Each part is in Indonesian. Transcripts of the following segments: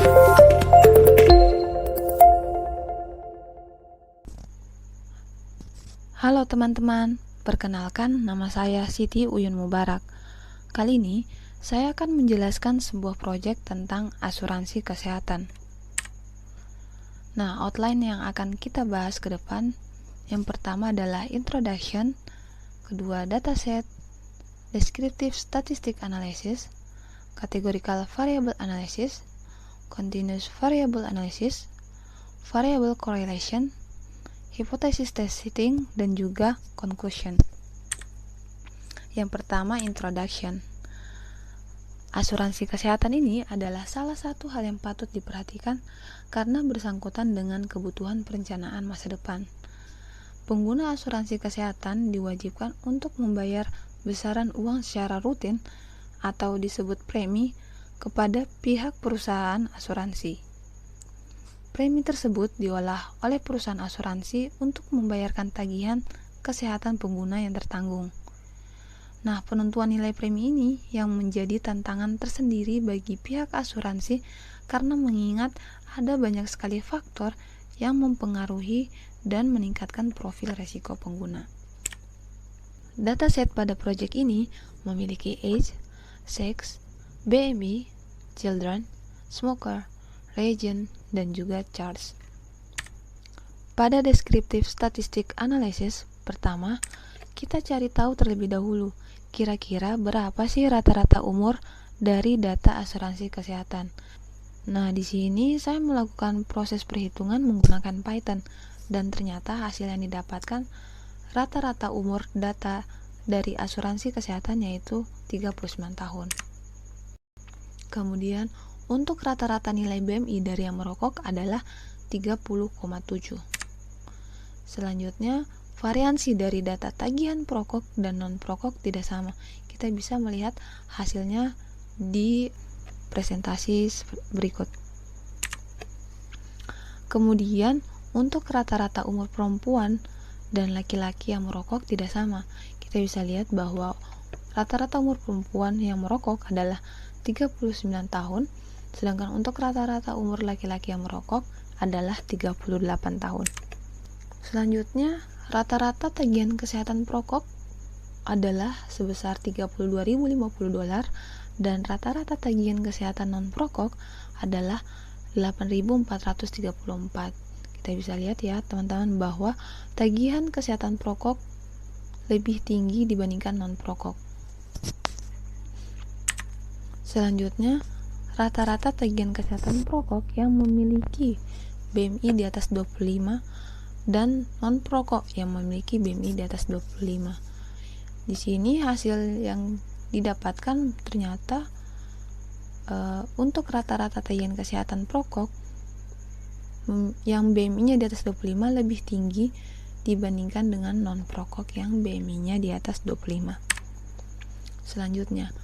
Halo teman-teman, perkenalkan nama saya Siti Uyun Mubarak. Kali ini saya akan menjelaskan sebuah proyek tentang asuransi kesehatan. Nah, outline yang akan kita bahas ke depan, yang pertama adalah introduction, kedua dataset, descriptive statistic analysis, categorical variable analysis, continuous variable analysis, variable correlation, hypothesis testing, dan juga conclusion. Yang pertama, introduction. Asuransi kesehatan ini adalah salah satu hal yang patut diperhatikan karena bersangkutan dengan kebutuhan perencanaan masa depan. Pengguna asuransi kesehatan diwajibkan untuk membayar besaran uang secara rutin atau disebut premi kepada pihak perusahaan asuransi. Premi tersebut diolah oleh perusahaan asuransi untuk membayarkan tagihan kesehatan pengguna yang tertanggung. Nah, penentuan nilai premi ini yang menjadi tantangan tersendiri bagi pihak asuransi karena mengingat ada banyak sekali faktor yang mempengaruhi dan meningkatkan profil resiko pengguna. Dataset pada proyek ini memiliki age, sex, BMI, children, smoker, region, dan juga charge. Pada descriptive statistic analysis, pertama, kita cari tahu terlebih dahulu, kira-kira berapa sih rata-rata umur dari data asuransi kesehatan. Nah, di sini saya melakukan proses perhitungan menggunakan Python, dan ternyata hasil yang didapatkan rata-rata umur data dari asuransi kesehatan yaitu 39 tahun. Kemudian, untuk rata-rata nilai BMI dari yang merokok adalah 30,7. Selanjutnya, variansi dari data tagihan perokok dan non-perokok tidak sama. Kita bisa melihat hasilnya di presentasi berikut. Kemudian, untuk rata-rata umur perempuan dan laki-laki yang merokok tidak sama. Kita bisa lihat bahwa rata-rata umur perempuan yang merokok adalah 39 tahun, sedangkan untuk rata-rata umur laki-laki yang merokok adalah 38 tahun. Selanjutnya, rata-rata tagihan kesehatan perokok adalah sebesar $32.050 dan rata-rata tagihan kesehatan non-perokok adalah $8.434. Kita bisa lihat ya teman-teman bahwa tagihan kesehatan perokok lebih tinggi dibandingkan non-perokok. Selanjutnya, rata-rata tagihan kesehatan perokok yang memiliki BMI di atas 25 dan non-perokok yang memiliki BMI di atas 25. Di sini hasil yang didapatkan ternyata untuk rata-rata tagihan kesehatan perokok yang BMI-nya di atas 25 lebih tinggi dibandingkan dengan non-perokok yang BMI-nya di atas 25. Selanjutnya,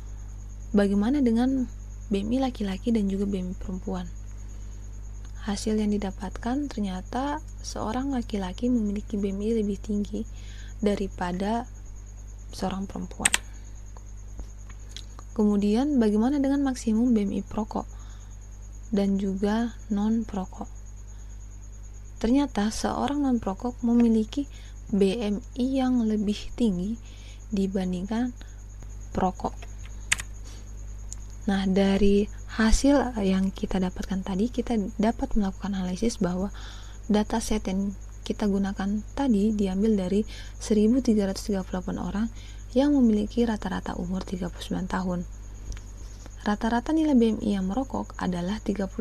bagaimana dengan BMI laki-laki dan juga BMI perempuan? Hasil yang didapatkan ternyata seorang laki-laki memiliki BMI lebih tinggi daripada seorang perempuan. Kemudian bagaimana dengan maksimum BMI perokok dan juga non-perokok? Ternyata seorang non-perokok memiliki BMI yang lebih tinggi dibandingkan perokok. Nah, dari hasil yang kita dapatkan tadi, kita dapat melakukan analisis bahwa dataset yang kita gunakan tadi diambil dari 1.338 orang yang memiliki rata-rata umur 39 tahun. Rata-rata nilai BMI yang merokok adalah 31.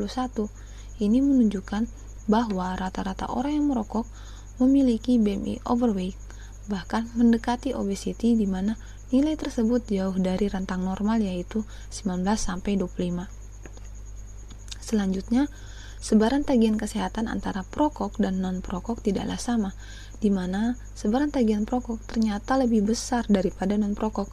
Ini menunjukkan bahwa rata-rata orang yang merokok memiliki BMI overweight, bahkan mendekati obesity, di mana nilai tersebut jauh dari rentang normal yaitu 19-25. Selanjutnya, sebaran tagihan kesehatan antara perokok dan non-perokok tidaklah sama, di mana sebaran tagihan perokok ternyata lebih besar daripada non-perokok.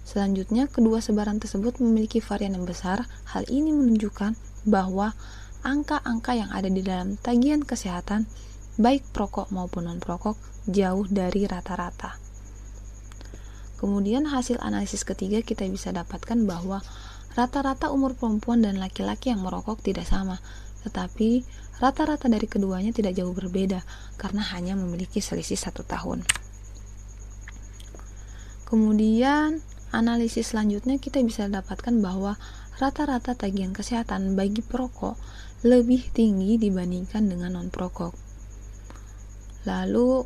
Selanjutnya, kedua sebaran tersebut memiliki varian yang besar. Hal ini menunjukkan bahwa angka-angka yang ada di dalam tagihan kesehatan, baik perokok maupun non-perokok, jauh dari rata-rata. Kemudian hasil analisis ketiga kita bisa dapatkan bahwa Rata-rata umur perempuan dan laki-laki yang merokok tidak sama, tetapi rata-rata dari keduanya tidak jauh berbeda karena hanya memiliki selisih 1 tahun. Kemudian, analisis selanjutnya kita bisa dapatkan bahwa rata-rata tagihan kesehatan bagi perokok lebih tinggi dibandingkan dengan non-perokok. Lalu,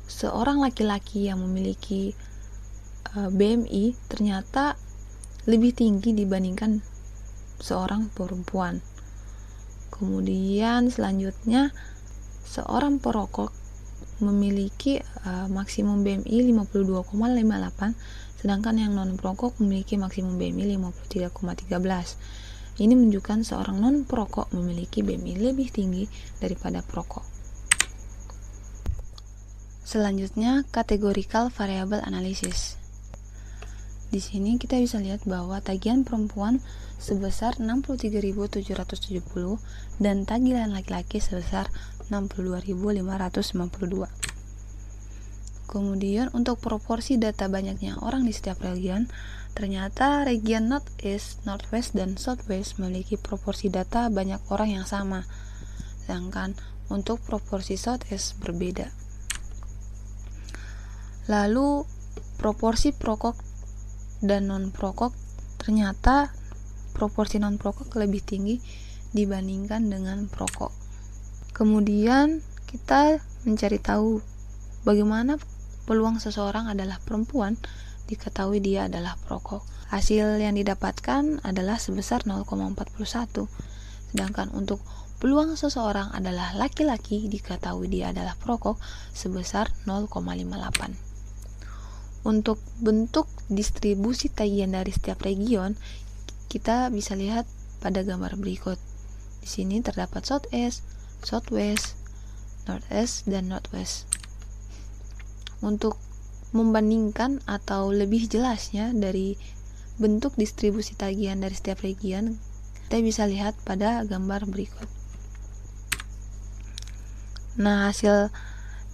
seorang laki-laki yang memiliki BMI ternyata lebih tinggi dibandingkan seorang perempuan. Kemudian selanjutnya, seorang perokok memiliki maksimum BMI 52,58, sedangkan yang non-perokok memiliki maksimum BMI 53,13. Ini menunjukkan seorang non-perokok memiliki BMI lebih tinggi daripada perokok. Selanjutnya, categorical variable analysis. Di sini kita bisa lihat bahwa tagihan perempuan sebesar 63.770 dan tagihan laki-laki sebesar 62.552. Kemudian untuk proporsi data banyaknya orang di setiap region, ternyata region Northeast, Northwest, dan Southwest memiliki proporsi data banyak orang yang sama, sedangkan untuk proporsi Southeast berbeda. Lalu proporsi perokok dan non-perokok, ternyata proporsi non-perokok lebih tinggi dibandingkan dengan perokok. Kemudian kita mencari tahu bagaimana peluang seseorang adalah perempuan diketahui dia adalah perokok. Hasil yang didapatkan adalah sebesar 0,41, sedangkan untuk peluang seseorang adalah laki-laki diketahui dia adalah perokok sebesar 0,58. Untuk bentuk distribusi tagihan dari setiap region, kita bisa lihat pada gambar berikut. Di sini terdapat Southeast, Southwest, Northeast, dan Northwest. Untuk membandingkan atau lebih jelasnya dari bentuk distribusi tagihan dari setiap region, kita bisa lihat pada gambar berikut. Nah, hasil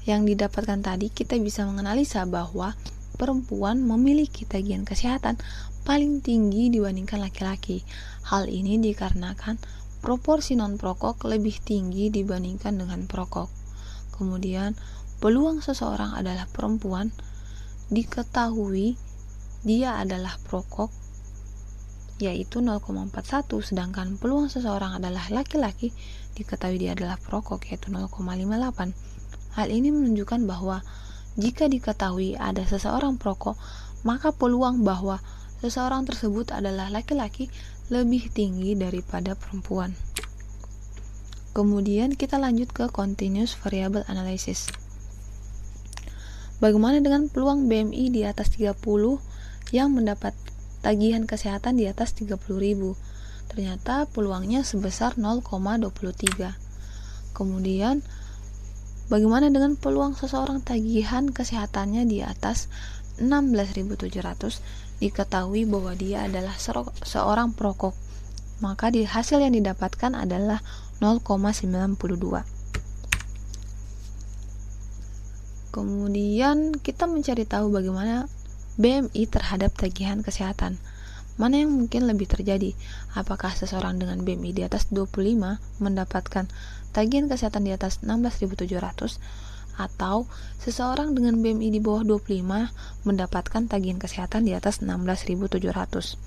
yang didapatkan tadi kita bisa menganalisa bahwa perempuan memiliki tagihan kesehatan paling tinggi dibandingkan laki-laki. Hal ini dikarenakan proporsi non-perokok lebih tinggi dibandingkan dengan perokok. Kemudian, peluang seseorang adalah perempuan diketahui dia adalah perokok yaitu 0,41, sedangkan peluang seseorang adalah laki-laki diketahui dia adalah perokok yaitu 0,58. Hal ini menunjukkan bahwa jika diketahui ada seseorang perokok, maka peluang bahwa seseorang tersebut adalah laki-laki lebih tinggi daripada perempuan. Kemudian kita lanjut ke continuous variable analysis. Bagaimana dengan peluang BMI di atas 30 yang mendapat tagihan kesehatan di atas 30.000? Ternyata peluangnya sebesar 0,23. Kemudian bagaimana dengan peluang seseorang tagihan kesehatannya di atas 16.700 diketahui bahwa dia adalah seorang perokok? Maka di hasil yang didapatkan adalah 0,92. Kemudian kita mencari tahu bagaimana BMI terhadap tagihan kesehatan. Mana yang mungkin lebih terjadi? Apakah seseorang dengan BMI di atas 25 mendapatkan tagihan kesehatan di atas 16.700 atau seseorang dengan BMI di bawah 25 mendapatkan tagihan kesehatan di atas 16.700?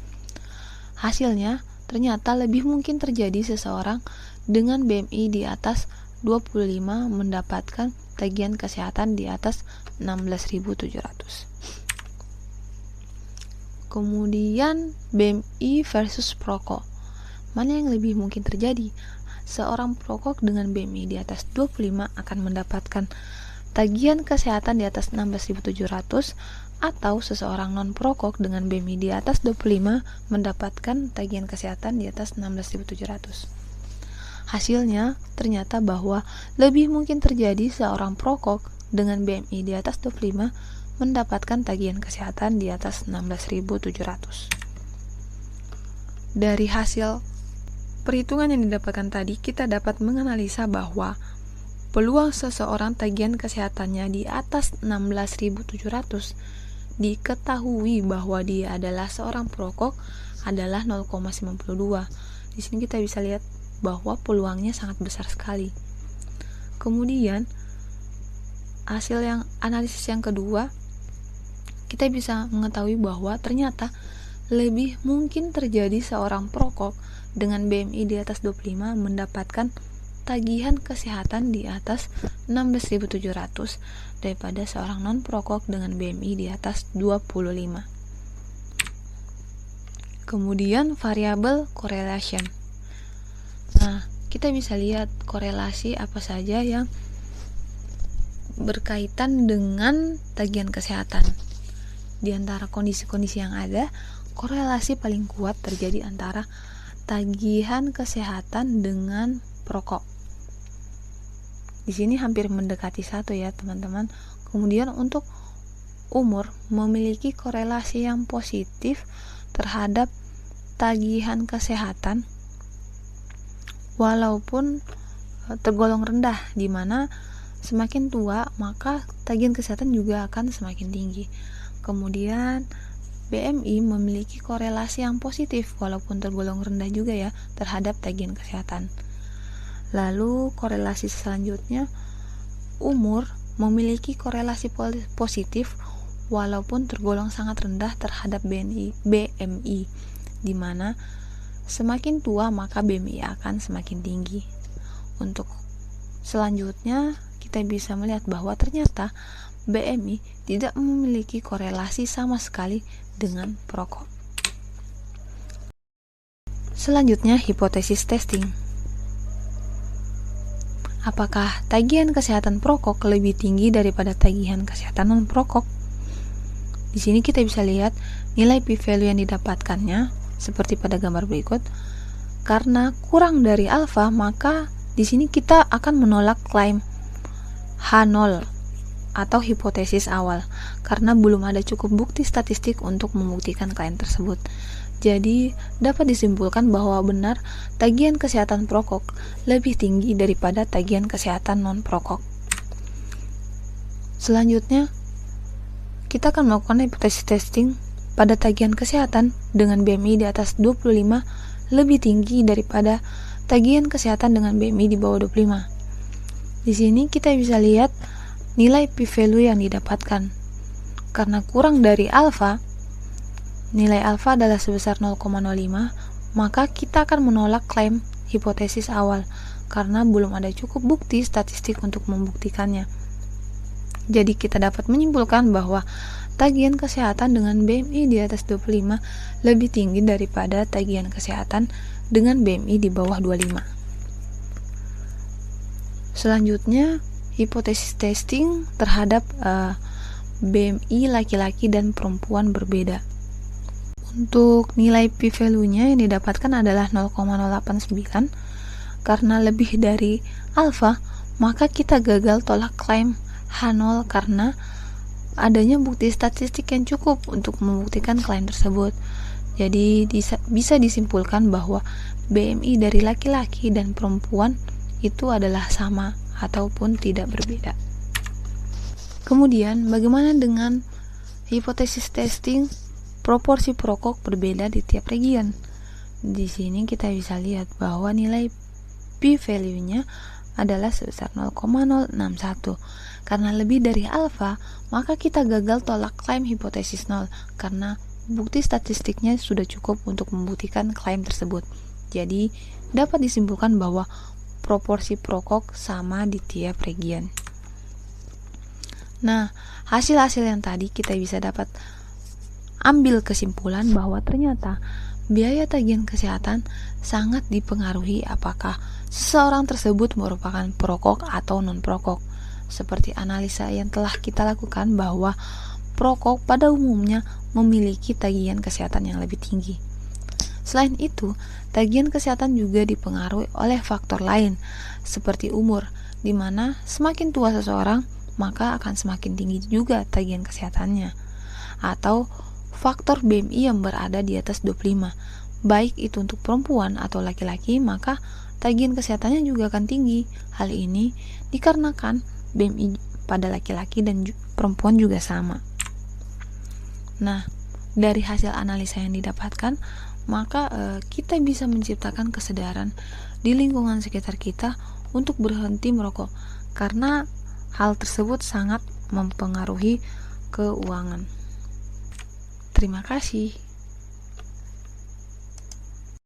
Hasilnya ternyata lebih mungkin terjadi seseorang dengan BMI di atas 25 mendapatkan tagihan kesehatan di atas 16.700. Kemudian BMI versus perokok. Mana yang lebih mungkin terjadi? Seorang perokok dengan BMI di atas 25 akan mendapatkan tagihan kesehatan di atas 16.700 atau seseorang non-perokok dengan BMI di atas 25 mendapatkan tagihan kesehatan di atas 16.700. Hasilnya ternyata bahwa lebih mungkin terjadi seorang perokok dengan BMI di atas 25 mendapatkan tagihan kesehatan di atas 16.700. Dari hasil perhitungan yang didapatkan tadi, kita dapat menganalisa bahwa peluang seseorang tagihan kesehatannya di atas 16.700 diketahui bahwa dia adalah seorang perokok adalah 0,92. Di sini kita bisa lihat bahwa peluangnya sangat besar sekali. Kemudian analisis yang kedua, kita bisa mengetahui bahwa ternyata lebih mungkin terjadi seorang perokok dengan BMI di atas 25 mendapatkan tagihan kesehatan di atas 16.700 daripada seorang non-perokok dengan BMI di atas 25. Kemudian variabel correlation. Nah, kita bisa lihat korelasi apa saja yang berkaitan dengan tagihan kesehatan. Di antara kondisi-kondisi yang ada, korelasi paling kuat terjadi antara tagihan kesehatan dengan perokok. Di sini hampir mendekati 1 ya, teman-teman. Kemudian untuk umur memiliki korelasi yang positif terhadap tagihan kesehatan walaupun tergolong rendah, di mana semakin tua maka tagihan kesehatan juga akan semakin tinggi. Kemudian BMI memiliki korelasi yang positif walaupun tergolong rendah juga ya terhadap tagihan kesehatan. Lalu korelasi selanjutnya, umur memiliki korelasi positif walaupun tergolong sangat rendah terhadap BMI, di mana semakin tua maka BMI akan semakin tinggi. Untuk selanjutnya kita bisa melihat bahwa ternyata BMI tidak memiliki korelasi sama sekali dengan perokok. Selanjutnya, hipotesis testing. Apakah tagihan kesehatan perokok lebih tinggi daripada tagihan kesehatan non-perokok? Di sini kita bisa lihat nilai p-value yang didapatkannya seperti pada gambar berikut. Karena kurang dari alfa, maka di sini kita akan menolak klaim H0 atau hipotesis awal karena belum ada cukup bukti statistik untuk membuktikan klaim tersebut. Jadi dapat disimpulkan bahwa benar tagihan kesehatan perokok lebih tinggi daripada tagihan kesehatan non-perokok. Selanjutnya, kita akan melakukan hipotesis testing pada tagihan kesehatan dengan BMI di atas 25 lebih tinggi daripada tagihan kesehatan dengan BMI di bawah 25. Di sini kita bisa lihat nilai p-value yang didapatkan. Karena kurang dari alfa, nilai alfa adalah sebesar 0,05, maka kita akan menolak klaim hipotesis awal karena belum ada cukup bukti statistik untuk membuktikannya. Jadi kita dapat menyimpulkan bahwa tagihan kesehatan dengan BMI di atas 25 lebih tinggi daripada tagihan kesehatan dengan BMI di bawah 25. Selanjutnya, hipotesis testing terhadap BMI laki-laki dan perempuan berbeda. Untuk nilai p-value-nya yang didapatkan adalah 0,089. Karena lebih dari alfa, maka kita gagal tolak klaim H0 karena adanya bukti statistik yang cukup untuk membuktikan klaim tersebut. Jadi bisa disimpulkan bahwa BMI dari laki-laki dan perempuan itu adalah sama ataupun tidak berbeda. Kemudian, bagaimana dengan hipotesis testing proporsi perokok berbeda di tiap region? Di sini kita bisa lihat bahwa nilai p-value-nya adalah sebesar 0,061. Karena lebih dari alfa, maka kita gagal tolak klaim hipotesis 0 karena bukti statistiknya sudah cukup untuk membuktikan klaim tersebut. Jadi, dapat disimpulkan bahwa proporsi perokok sama di tiap region. Nah, hasil-hasil yang tadi kita bisa dapat ambil kesimpulan bahwa ternyata biaya tagihan kesehatan sangat dipengaruhi apakah seseorang tersebut merupakan perokok atau non-perokok. Seperti analisa yang telah kita lakukan bahwa perokok pada umumnya memiliki tagihan kesehatan yang lebih tinggi. Selain itu, tagihan kesehatan juga dipengaruhi oleh faktor lain seperti umur, di mana semakin tua seseorang maka akan semakin tinggi juga tagihan kesehatannya. Atau faktor BMI yang berada di atas 25, baik itu untuk perempuan atau laki-laki, maka tagihan kesehatannya juga akan tinggi. Hal ini dikarenakan BMI pada laki-laki dan perempuan juga sama. Nah, dari hasil analisa yang didapatkan, maka kita bisa menciptakan kesadaran di lingkungan sekitar kita untuk berhenti merokok, karena hal tersebut sangat mempengaruhi keuangan. Terima kasih.